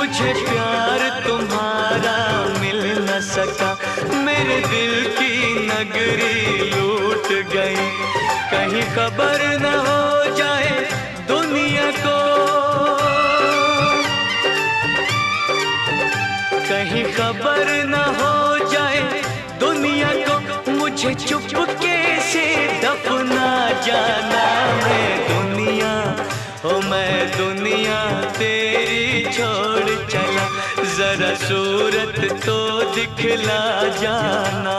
मुझे प्यार तुम्हारा मिल न सका, मेरे दिल की नगरी लूट गई। कहीं खबर न हो जाए दुनिया को, कहीं खबर न हो जाए दुनिया को, मुझे चुपके से दफना जाना। मैं दुनिया, ओ मैं दुनिया तेरी छोड़ चला, जरा सूरत तो दिखला जाना।